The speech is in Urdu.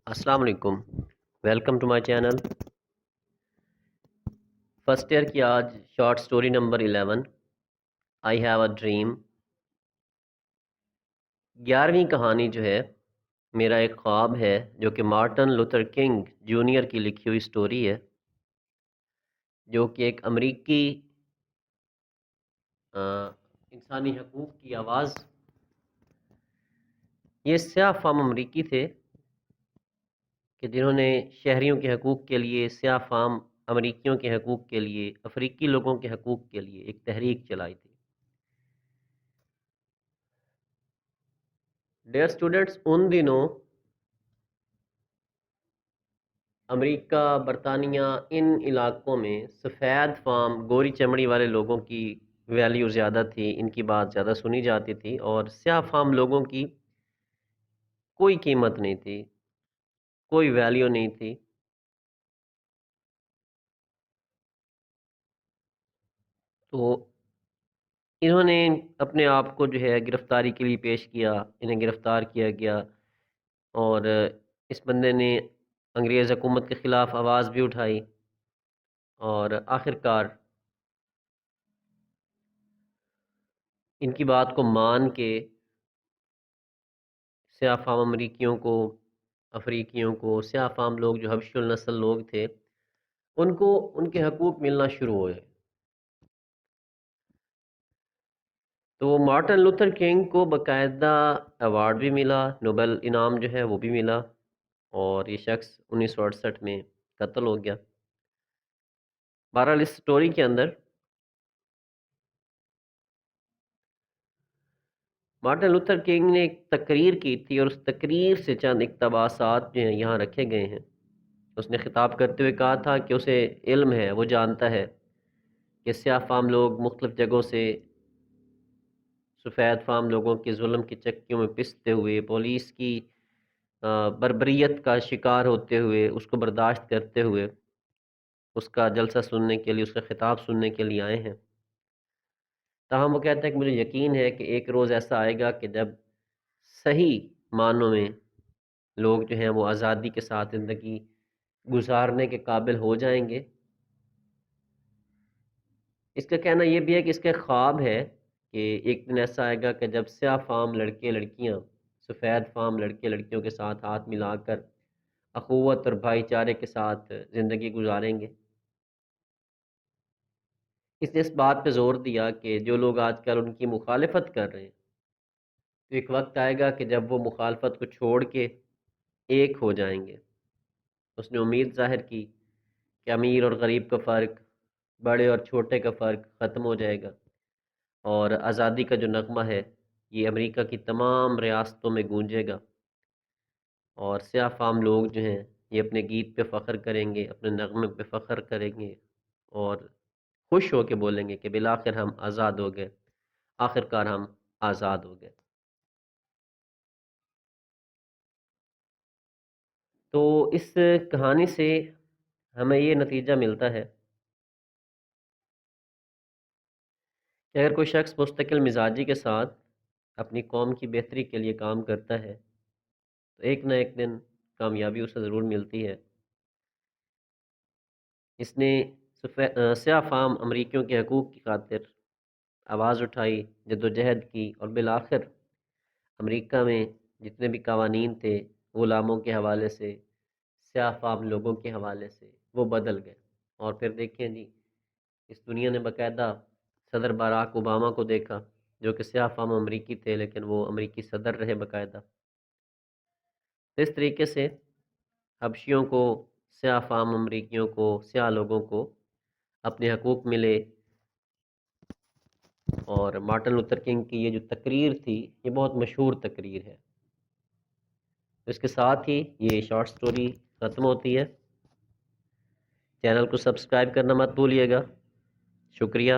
السلام علیکم، welcome to my channel. First year کی آج short story number 11 I have a dream. 11ویں کہانی جو ہے میرا ایک خواب ہے، جو کہ مارٹن لوتھر کنگ جونیئر کی لکھی ہوئی سٹوری ہے، جو کہ ایک امریکی انسانی حقوق کی آواز۔ یہ سیاہ فام امریکی تھے کہ جنہوں نے شہریوں کے حقوق کے لیے، سیاہ فام امریکیوں کے حقوق کے لیے، افریقی لوگوں کے حقوق کے لیے ایک تحریک چلائی تھی۔ ڈیئر اسٹوڈنٹس، ان دنوں امریکہ، برطانیہ، ان علاقوں میں سفید فام، گوری چمڑی والے لوگوں کی ویلیو زیادہ تھی، ان کی بات زیادہ سنی جاتی تھی، اور سیاہ فام لوگوں کی کوئی قیمت نہیں تھی، کوئی ویلیو نہیں تھی۔ تو انہوں نے اپنے آپ کو جو ہے گرفتاری کے لیے پیش کیا، انہیں گرفتار کیا گیا، اور اس بندے نے انگریز حکومت کے خلاف آواز بھی اٹھائی، اور آخر کار ان کی بات کو مان کے سیاہ فام امریکیوں کو، افریقیوں کو، سیاہ فام لوگ جو حبشی النسل لوگ تھے، ان کو ان کے حقوق ملنا شروع ہوئے۔ تو مارٹن لوتھر کنگ کو باقاعدہ ایوارڈ بھی ملا، نوبل انعام جو ہے وہ بھی ملا، اور یہ شخص 1968 میں قتل ہو گیا۔ بہرحال اس سٹوری کے اندر مارٹن لوتھر کنگ نے ایک تقریر کی تھی، اور اس تقریر سے چند اقتباسات جو ہیں یہاں رکھے گئے ہیں۔ اس نے خطاب کرتے ہوئے کہا تھا کہ اسے علم ہے، وہ جانتا ہے کہ سیاہ فام لوگ مختلف جگہوں سے سفید فام لوگوں کے ظلم کی چکیوں میں پستے ہوئے، پولیس کی بربریت کا شکار ہوتے ہوئے، اس کو برداشت کرتے ہوئے اس کا جلسہ سننے کے لیے، اس کا خطاب سننے کے لیے آئے ہیں۔ تاہم وہ کہتا ہے کہ مجھے یقین ہے کہ ایک روز ایسا آئے گا کہ جب صحیح معنوں میں لوگ جو ہیں وہ آزادی کے ساتھ زندگی گزارنے کے قابل ہو جائیں گے۔ اس کا کہنا یہ بھی ہے کہ اس کا ایک خواب ہے کہ ایک دن ایسا آئے گا کہ جب سیاہ فام لڑکے لڑکیاں سفید فام لڑکے لڑکیوں کے ساتھ ہاتھ ملا کر اخوت اور بھائی چارے کے ساتھ زندگی گزاریں گے۔ اس نے اس بات پہ زور دیا کہ جو لوگ آج کل ان کی مخالفت کر رہے ہیں، تو ایک وقت آئے گا کہ جب وہ مخالفت کو چھوڑ کے ایک ہو جائیں گے۔ اس نے امید ظاہر کی کہ امیر اور غریب کا فرق، بڑے اور چھوٹے کا فرق ختم ہو جائے گا، اور آزادی کا جو نغمہ ہے یہ امریکہ کی تمام ریاستوں میں گونجے گا، اور سیاہ فام لوگ جو ہیں یہ اپنے گیت پہ فخر کریں گے، اپنے نغمے پہ فخر کریں گے، اور خوش ہو کے بولیں گے کہ بالآخر ہم آزاد ہو گئے، آخر کار ہم آزاد ہو گئے۔ تو اس کہانی سے ہمیں یہ نتیجہ ملتا ہے کہ اگر کوئی شخص مستقل مزاجی کے ساتھ اپنی قوم کی بہتری کے لیے کام کرتا ہے، تو ایک نہ ایک دن کامیابی اسے ضرور ملتی ہے۔ اس نے سیاہ فام امریکیوں کے حقوق کی خاطر آواز اٹھائی، جدوجہد کی، اور بالآخر امریکہ میں جتنے بھی قوانین تھے غلاموں کے حوالے سے، سیاہ فام لوگوں کے حوالے سے، وہ بدل گئے۔ اور پھر دیکھیں جی، اس دنیا نے باقاعدہ صدر باراک اوباما کو دیکھا، جو کہ سیاہ فام امریکی تھے لیکن وہ امریکی صدر رہے باقاعدہ۔ اس طریقے سے حبشیوں کو، سیاہ فام امریکیوں کو، سیاہ لوگوں کو اپنے حقوق ملے، اور مارٹن لوتھر کنگ کی یہ جو تقریر تھی یہ بہت مشہور تقریر ہے۔ اس کے ساتھ ہی یہ شارٹ سٹوری ختم ہوتی ہے۔ چینل کو سبسکرائب کرنا مت بھولیے گا۔ شکریہ۔